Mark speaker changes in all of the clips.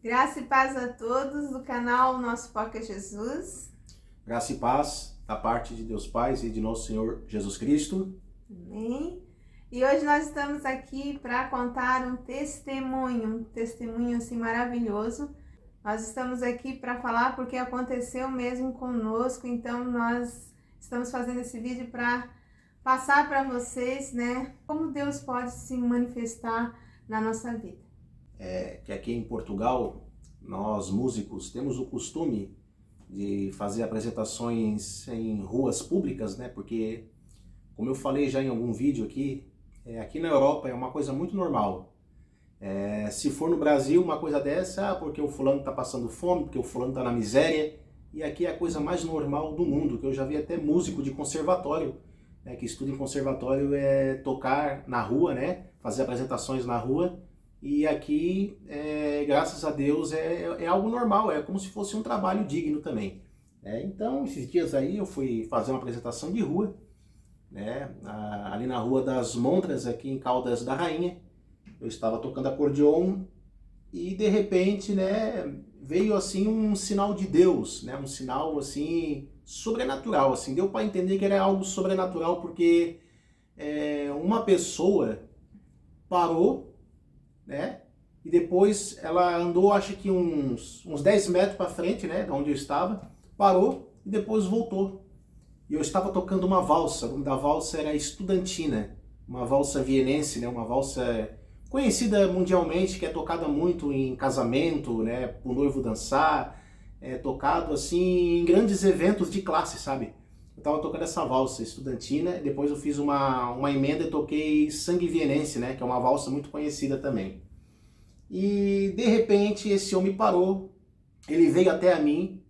Speaker 1: Graça e paz a todos do canal Nosso Foco é Jesus.
Speaker 2: Graça e paz da parte de Deus Pai e de nosso Senhor Jesus Cristo.
Speaker 1: Amém. E hoje nós estamos aqui para contar um testemunho assim maravilhoso. Nós estamos aqui para falar porque aconteceu mesmo conosco, então nós estamos fazendo esse vídeo para passar para vocês, né, como Deus pode se manifestar na nossa vida.
Speaker 2: Que aqui em Portugal, nós músicos temos o costume de fazer apresentações em ruas públicas, né? Porque, como eu falei já em algum vídeo aqui, aqui na Europa é uma coisa muito normal. Se for no Brasil uma coisa dessa, porque o fulano está passando fome, porque o fulano está na miséria, e aqui é a coisa mais normal do mundo, que eu já vi até músico de conservatório, né, que estuda em conservatório, tocar na rua, né? Fazer apresentações na rua. E aqui, graças a Deus, é algo normal, é como se fosse um trabalho digno também. Então, esses dias aí eu fui fazer uma apresentação de rua, né, ali na Rua das Montras, aqui em Caldas da Rainha. Eu estava tocando acordeon e, de repente, né, veio assim um sinal de Deus, né, um sinal assim sobrenatural, assim, deu para entender que era algo sobrenatural, porque uma pessoa parou, né? E depois ela andou, acho que uns 10 metros para frente, né, de onde eu estava, parou e depois voltou. E eu estava tocando uma valsa, o nome da valsa era Estudantina, uma valsa vienense, né, uma valsa conhecida mundialmente, que é tocada muito em casamento, né, para o noivo dançar, tocado assim em grandes eventos de classe, sabe? Eu estava tocando essa valsa Estudantina, depois eu fiz uma emenda e toquei Sangue Vienense, né, que é uma valsa muito conhecida também. E de repente esse homem parou, ele veio até a mim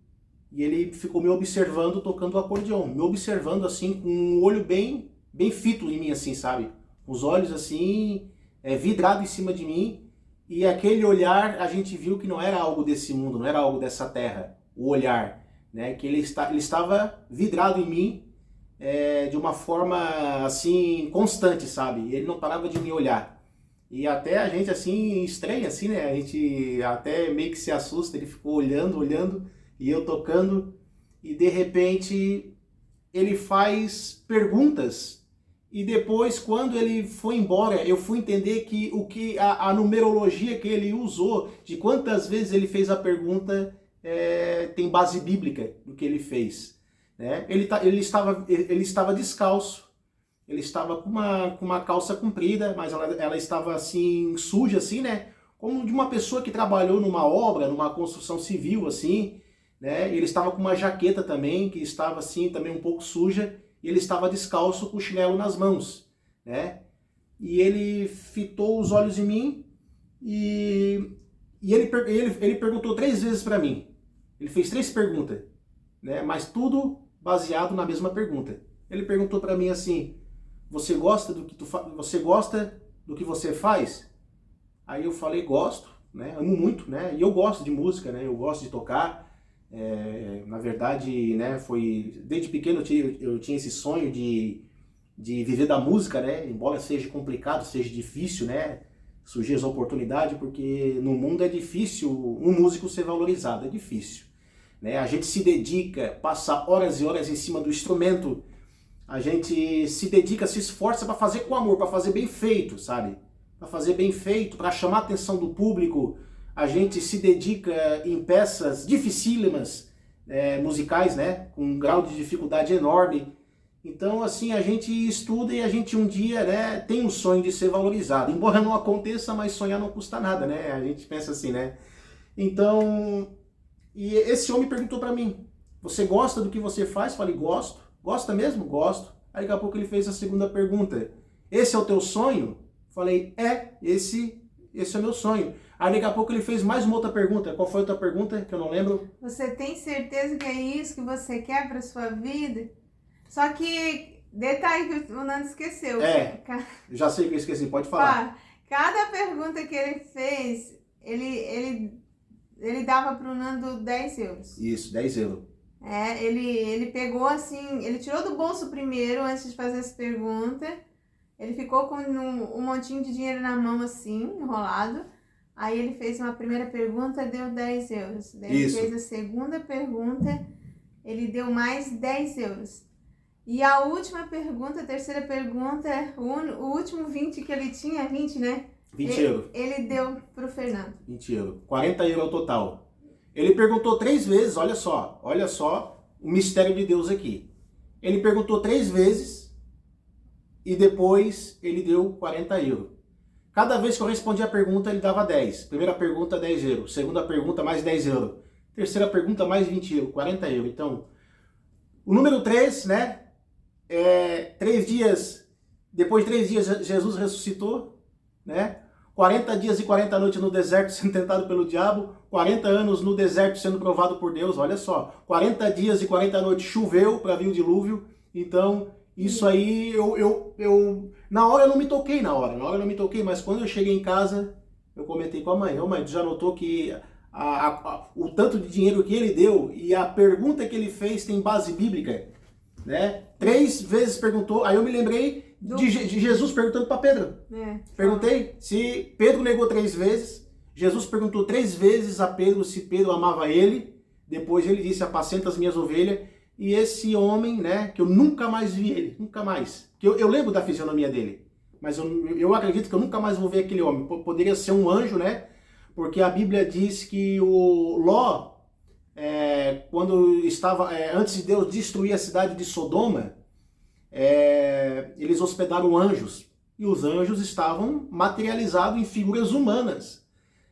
Speaker 2: e ele ficou me observando tocando o acordeon, me observando assim com um olho bem fito em mim, assim, sabe? Os olhos assim, vidrado em cima de mim, e aquele olhar a gente viu que não era algo desse mundo, não era algo dessa terra, o olhar, né? Que ele estava vidrado em mim de uma forma assim constante, sabe? Ele não parava de me olhar. E até a gente assim estranha, assim, né? A gente até meio que se assusta. Ele ficou olhando, e eu tocando, e de repente ele faz perguntas. E depois, quando ele foi embora, eu fui entender que a numerologia que ele usou, de quantas vezes ele fez a pergunta, tem base bíblica no que ele fez, né? Ele estava descalço. Ele estava com uma calça comprida, mas ela estava assim, suja, assim, né? Como de uma pessoa que trabalhou numa obra, numa construção civil, assim, né? Ele estava com uma jaqueta também, que estava assim, também um pouco suja, e ele estava descalço com o chinelo nas mãos, né? E ele fitou os olhos em mim e ele perguntou 3 vezes para mim. Ele fez 3 perguntas, né? Mas tudo baseado na mesma pergunta. Ele perguntou para mim assim: você gosta do que você gosta do que você faz? Aí eu falei: gosto, né? Amo muito, né? E eu gosto de música, né? Eu gosto de tocar. Na verdade, né? Foi desde pequeno eu tinha esse sonho de viver da música, né? Embora seja complicado, seja difícil, né? Surgir as oportunidades, porque no mundo é difícil um músico ser valorizado, é difícil, né? A gente se dedica, passa horas e horas em cima do instrumento. A gente se dedica, se esforça para fazer com amor, para fazer bem feito, sabe? Para fazer bem feito, para chamar a atenção do público. A gente se dedica em peças dificílimas, musicais, né? Com um grau de dificuldade enorme. Então, assim, a gente estuda e a gente um dia, né, tem um sonho de ser valorizado. Embora não aconteça, mas sonhar não custa nada, né? A gente pensa assim, né? Então, e esse homem perguntou para mim: você gosta do que você faz? Falei: gosto. Gosta mesmo? Gosto. Aí daqui a pouco ele fez a segunda pergunta: esse é o teu sonho? Falei: esse é o meu sonho. Aí daqui a pouco ele fez mais uma outra pergunta. Qual foi a outra pergunta que eu não lembro?
Speaker 1: Você tem certeza que é isso que você quer para sua vida? Só que, detalhe que o Nando esqueceu.
Speaker 2: Já sei que eu esqueci, pode falar.
Speaker 1: Cada pergunta que ele fez, ele dava para o Nando 10 euros.
Speaker 2: Isso, 10 euros.
Speaker 1: Ele pegou assim, ele tirou do bolso primeiro, antes de fazer essa pergunta. Ele ficou com um montinho de dinheiro na mão assim, enrolado. Aí ele fez uma primeira pergunta, deu 10 euros. Daí ele fez a segunda pergunta, ele deu mais 10 euros. E a última pergunta, a terceira pergunta, o último 20 que ele tinha, 20, né?
Speaker 2: 20 euros.
Speaker 1: Ele deu pro Fernando.
Speaker 2: 20 euros. 40 euros ao total. Ele perguntou 3 vezes, olha só o mistério de Deus aqui. Ele perguntou 3 vezes e depois ele deu 40 euros. Cada vez que eu respondia a pergunta, ele dava 10. Primeira pergunta, 10 euros. Segunda pergunta, mais 10 euros. Terceira pergunta, mais 20 euros, 40 euros. Então, o número 3, né? 3 dias, depois de 3 dias, Jesus ressuscitou, né? 40 dias e 40 noites no deserto sendo tentado pelo diabo, 40 anos no deserto sendo provado por Deus, olha só. 40 dias e 40 noites choveu para vir o dilúvio, então... Isso aí, na hora eu não me toquei, mas quando eu cheguei em casa, eu comentei com a mãe, mãe, tu já notou que o tanto de dinheiro que ele deu e a pergunta que ele fez tem base bíblica, né? 3 vezes perguntou, aí eu me lembrei de Jesus perguntando para Pedro. Perguntei se Pedro negou 3 vezes, Jesus perguntou 3 vezes a Pedro se Pedro amava ele, depois ele disse, apacenta as minhas ovelhas. E esse homem, né, que eu nunca mais vi ele, nunca mais. Que eu lembro da fisionomia dele, mas eu acredito que eu nunca mais vou ver aquele homem. Poderia ser um anjo, né? Porque a Bíblia diz que o Ló, quando estava, antes de Deus destruir a cidade de Sodoma, eles hospedaram anjos. E os anjos estavam materializados em figuras humanas,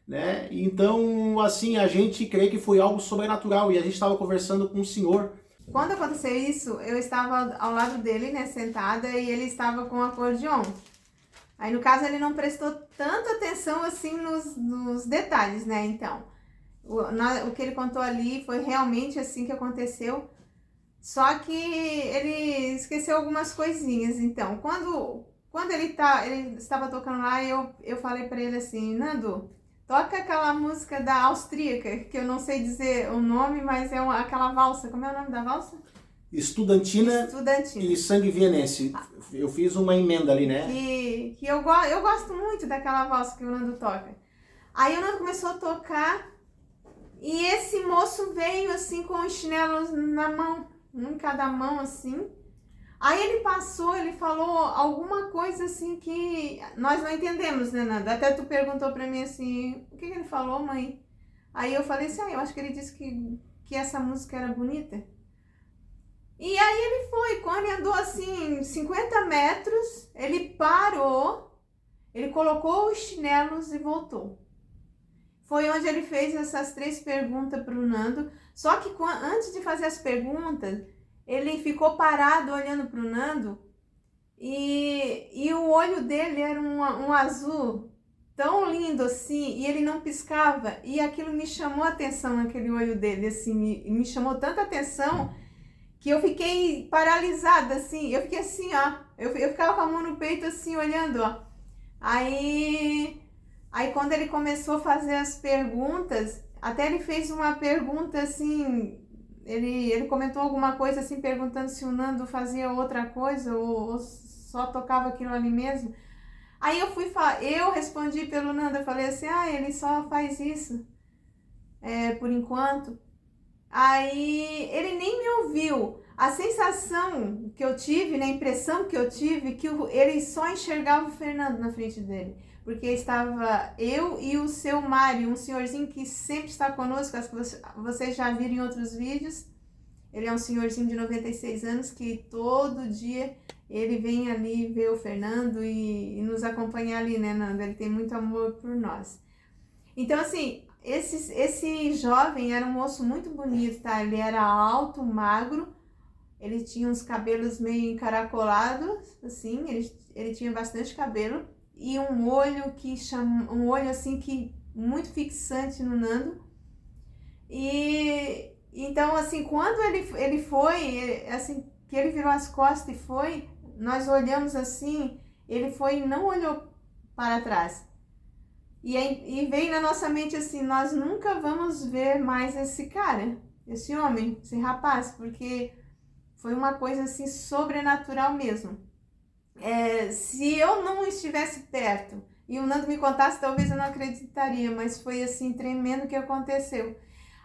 Speaker 2: né? Então, assim, a gente crê que foi algo sobrenatural. E a gente estava conversando com o Senhor.
Speaker 1: Quando aconteceu isso, eu estava ao lado dele, né, sentada, e ele estava com o acordeon. Aí, no caso, ele não prestou tanta atenção, assim, nos detalhes, né, então. O que ele contou ali foi realmente assim que aconteceu, só que ele esqueceu algumas coisinhas, então. Quando ele estava tocando lá, eu falei para ele assim, Nando, toca aquela música da austríaca, que eu não sei dizer o nome, mas é aquela valsa. Como é o nome da valsa?
Speaker 2: Estudantina. E Sangue Vienense. Eu fiz uma emenda ali, né?
Speaker 1: Que eu gosto muito daquela valsa que o Nando toca. Aí o Nando começou a tocar e esse moço veio assim com os chinelos na mão, um em cada mão assim. Aí ele passou, ele falou alguma coisa assim que nós não entendemos, né, Nanda? Até tu perguntou pra mim assim, o que ele falou, mãe? Aí eu falei assim, eu acho que ele disse que essa música era bonita. E aí ele foi, quando ele andou assim 50 metros, ele parou, ele colocou os chinelos e voltou. Foi onde ele fez essas 3 perguntas pro Nando, só que antes de fazer as perguntas, ele ficou parado olhando para o Nando e o olho dele era um azul tão lindo assim, e ele não piscava, e aquilo me chamou a atenção naquele olho dele, assim, me chamou tanta atenção que eu fiquei paralisada, assim, eu fiquei assim, ó, eu ficava com a mão no peito assim, olhando, ó. Aí quando ele começou a fazer as perguntas, até ele fez uma pergunta assim... Ele comentou alguma coisa assim, perguntando se o Nando fazia outra coisa ou só tocava aquilo ali mesmo. Aí eu respondi pelo Nando, eu falei assim, ele só faz isso, por enquanto. Aí ele nem me ouviu. A sensação que eu tive, né, a impressão que eu tive, que ele só enxergava o Fernando na frente dele. Porque estava eu e o seu Mário, um senhorzinho que sempre está conosco, acho que vocês já viram em outros vídeos. Ele é um senhorzinho de 96 anos que todo dia ele vem ali ver o Fernando e nos acompanha ali, né, Nanda? Ele tem muito amor por nós. Então, assim, esse jovem era um moço muito bonito, tá? Ele era alto, magro, ele tinha uns cabelos meio encaracolados, assim, ele tinha bastante cabelo. E um olho assim que muito fixante no Nando. E então assim, quando ele foi, assim, que ele virou as costas e foi, nós olhamos assim, ele foi e não olhou para trás. E veio na nossa mente assim, nós nunca vamos ver mais esse cara, esse homem, esse rapaz, porque foi uma coisa assim sobrenatural mesmo. Se eu não estivesse perto, e o Nando me contasse, talvez eu não acreditaria, mas foi assim, tremendo o que aconteceu.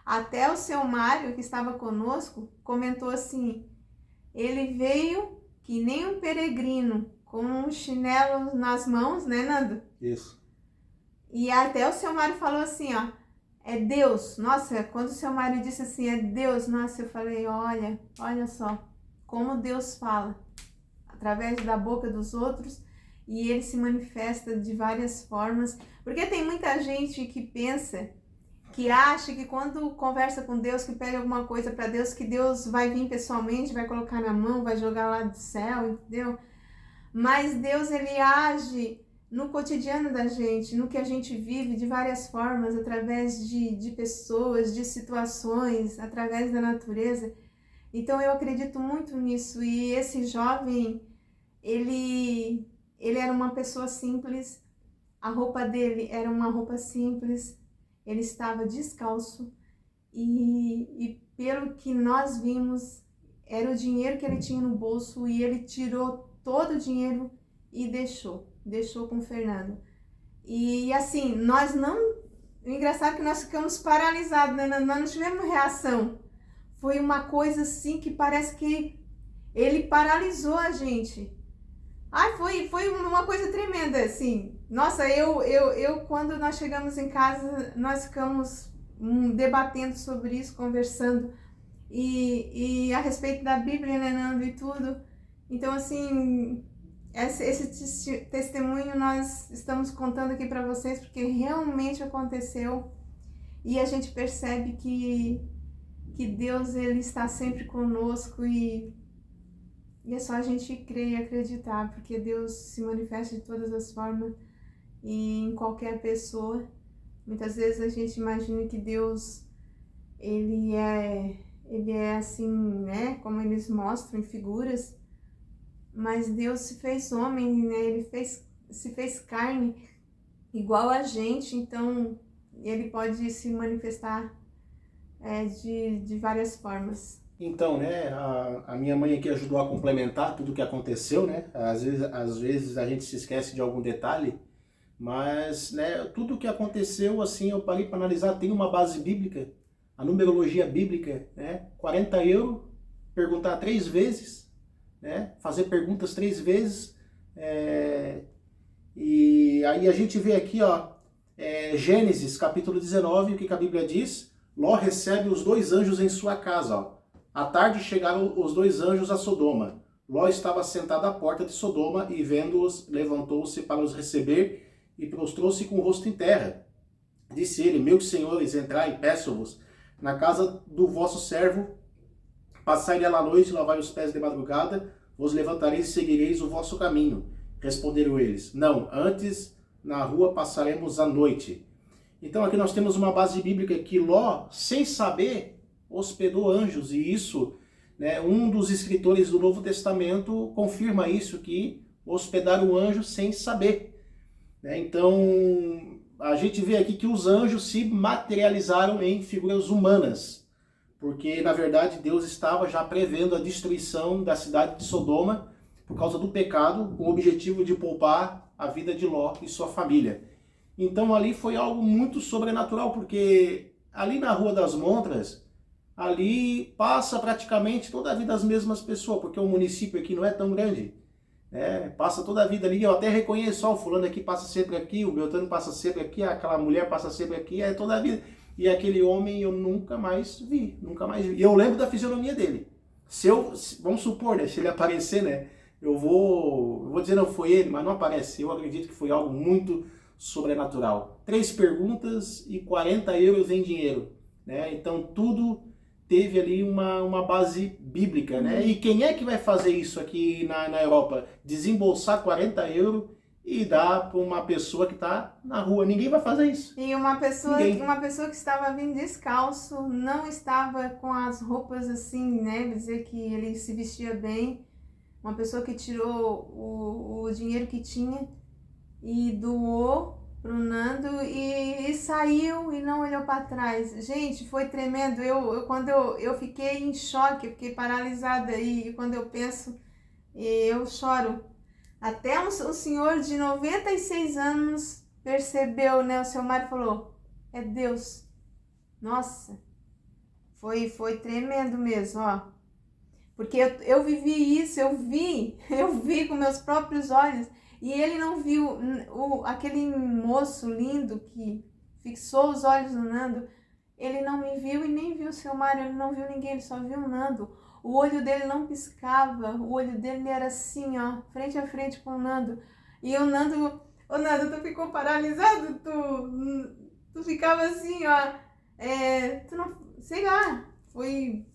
Speaker 1: Até o seu Mário, que estava conosco, comentou assim, ele veio que nem um peregrino, com um chinelo nas mãos, né, Nando?
Speaker 2: Isso.
Speaker 1: E até o seu Mário falou assim, ó, é Deus. Nossa, quando o seu Mário disse assim, é Deus, nossa, eu falei, olha só, como Deus fala, através da boca dos outros, e ele se manifesta de várias formas, porque tem muita gente que pensa, que acha que quando conversa com Deus, que pede alguma coisa para Deus, que Deus vai vir pessoalmente, vai colocar na mão, vai jogar lá do céu, entendeu? Mas Deus, ele age no cotidiano da gente, no que a gente vive de várias formas, através de pessoas, de situações, através da natureza. Então eu acredito muito nisso. E esse jovem, ele era uma pessoa simples, a roupa dele era uma roupa simples, ele estava descalço e pelo que nós vimos, era o dinheiro que ele tinha no bolso e ele tirou todo o dinheiro e deixou com o Fernando. E assim, nós não... O engraçado é que nós ficamos paralisados, né? Nós não tivemos reação. Foi uma coisa assim que parece que ele paralisou a gente. Ai, foi uma coisa tremenda, assim. Nossa, eu quando nós chegamos em casa, nós ficamos debatendo sobre isso, conversando. E a respeito da Bíblia, né, Nando, e tudo. Então, assim, esse testemunho nós estamos contando aqui para vocês, porque realmente aconteceu. E a gente percebe que Deus, ele está sempre conosco e é só a gente crer e acreditar, porque Deus se manifesta de todas as formas e em qualquer pessoa. Muitas vezes a gente imagina que Deus, ele é assim, né, como eles mostram em figuras, mas Deus se fez homem, né, ele se fez carne igual a gente, então ele pode se manifestar de várias formas.
Speaker 2: Então, né, a minha mãe aqui ajudou a complementar tudo o que aconteceu, né? Às vezes a gente se esquece de algum detalhe, mas, né, tudo o que aconteceu, assim, eu parei para analisar, tem uma base bíblica, a numerologia bíblica, né? 40 euros, perguntar 3 vezes, né? Fazer perguntas 3 vezes, e aí a gente vê aqui, ó, Gênesis capítulo 19, o que a Bíblia diz? Ló recebe os 2 anjos em sua casa, ó. À tarde chegaram os 2 anjos a Sodoma. Ló estava sentado à porta de Sodoma e, vendo-os, levantou-se para os receber e prostrou-se com o rosto em terra. Disse ele, meus senhores, entrai, peço-vos, na casa do vosso servo, passai nela a noite, lavai os pés de madrugada, vos levantareis e seguireis o vosso caminho. Responderam eles, não, antes na rua passaremos a noite. Então aqui nós temos uma base bíblica que Ló, sem saber, hospedou anjos, e isso, né, um dos escritores do Novo Testamento confirma isso, que hospedaram anjos sem saber. Né? Então, a gente vê aqui que os anjos se materializaram em figuras humanas, porque, na verdade, Deus estava já prevendo a destruição da cidade de Sodoma por causa do pecado, com o objetivo de poupar a vida de Ló e sua família. Então, ali foi algo muito sobrenatural, porque ali na Rua das Montras, ali passa praticamente toda a vida as mesmas pessoas, porque o município aqui não é tão grande, né? Passa toda a vida ali, eu até reconheço, ó, o fulano aqui passa sempre aqui, o Beltrano passa sempre aqui, aquela mulher passa sempre aqui, é toda a vida. E aquele homem eu nunca mais vi. E eu lembro da fisionomia dele. Vamos supor, né, se ele aparecer, né, eu vou dizer não foi ele, mas não aparece. Eu acredito que foi algo muito sobrenatural. 3 perguntas e 40 euros em dinheiro, né? Então tudo teve ali uma base bíblica, né? E quem é que vai fazer isso aqui na Europa? Desembolsar 40 euros e dar para uma pessoa que está na rua. Ninguém vai fazer isso.
Speaker 1: E uma pessoa que estava vindo descalço, não estava com as roupas assim, né? Dizer que ele se vestia bem. Uma pessoa que tirou o dinheiro que tinha e doou pro Nando e saiu e não olhou para trás. Gente, foi tremendo. Quando eu fiquei em choque, eu fiquei paralisada e quando eu penso, eu choro. Até um senhor de 96 anos percebeu, né? O seu marido falou, é Deus. Nossa, foi tremendo mesmo, ó. Porque eu vivi isso, eu vi com meus próprios olhos. E ele não viu aquele moço lindo que fixou os olhos no Nando. Ele não me viu e nem viu o seu Mário, ele não viu ninguém, ele só viu o Nando. O olho dele não piscava, o olho dele era assim, ó, frente a frente com o Nando. E o Nando, tu ficou paralisado? Tu ficava assim, ó, tu não, sei lá, foi...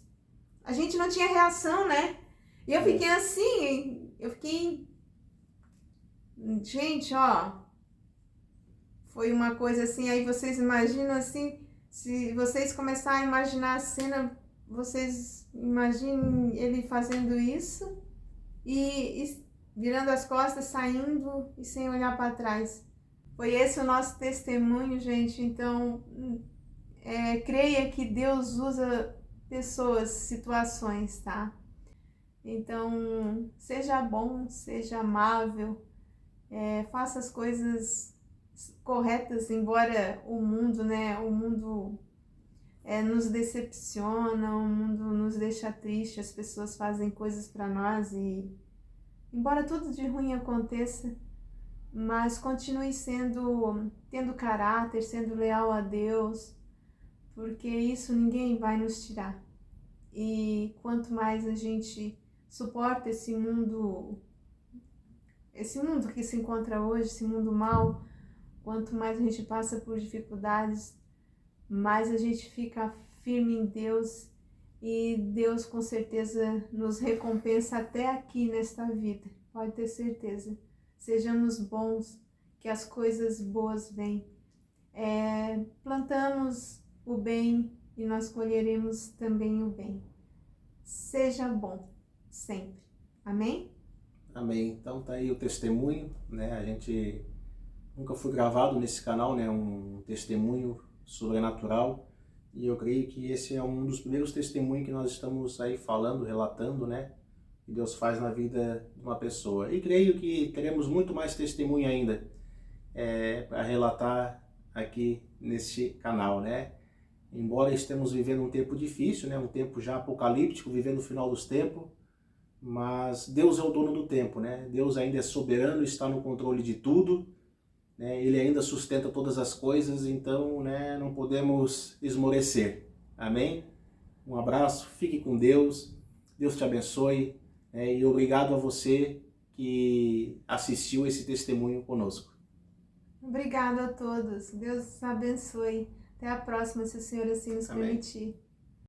Speaker 1: A gente não tinha reação, né? E eu fiquei assim, gente, ó, foi uma coisa assim, aí vocês imaginam assim, se vocês começarem a imaginar a cena, vocês imaginem ele fazendo isso e virando as costas, saindo e sem olhar para trás. Foi esse o nosso testemunho, gente. Então, creia que Deus usa pessoas, situações, tá? Então, seja bom, seja amável, faça as coisas corretas, embora o mundo, né? O mundo nos decepciona, o mundo nos deixa triste, as pessoas fazem coisas para nós e, embora tudo de ruim aconteça, mas continue tendo caráter, sendo leal a Deus, porque isso ninguém vai nos tirar. E quanto mais a gente suporta esse mundo que se encontra hoje, esse mundo mau, quanto mais a gente passa por dificuldades, mais a gente fica firme em Deus e Deus com certeza nos recompensa até aqui nesta vida, pode ter certeza. Sejamos bons, que as coisas boas vêm. Plantamos o bem e nós colheremos também o bem. Seja bom, sempre. Amém?
Speaker 2: Amém. Então tá aí o testemunho, né? A gente nunca foi gravado nesse canal, né? Um testemunho sobrenatural. E eu creio que esse é um dos primeiros testemunhos que nós estamos aí falando, relatando, né? Que Deus faz na vida de uma pessoa. E creio que teremos muito mais testemunho ainda para relatar aqui nesse canal, né? Embora estemos vivendo um tempo difícil, né? Um tempo já apocalíptico, vivendo o final dos tempos, mas Deus é o dono do tempo, né? Deus ainda é soberano, está no controle de tudo, né? Ele ainda sustenta todas as coisas, então, né, não podemos esmorecer. Amém? Um abraço, fique com Deus, Deus te abençoe, e obrigado a você que assistiu esse testemunho conosco.
Speaker 1: Obrigado a todos. Deus abençoe. Até a próxima, se o Senhor assim nos permitir.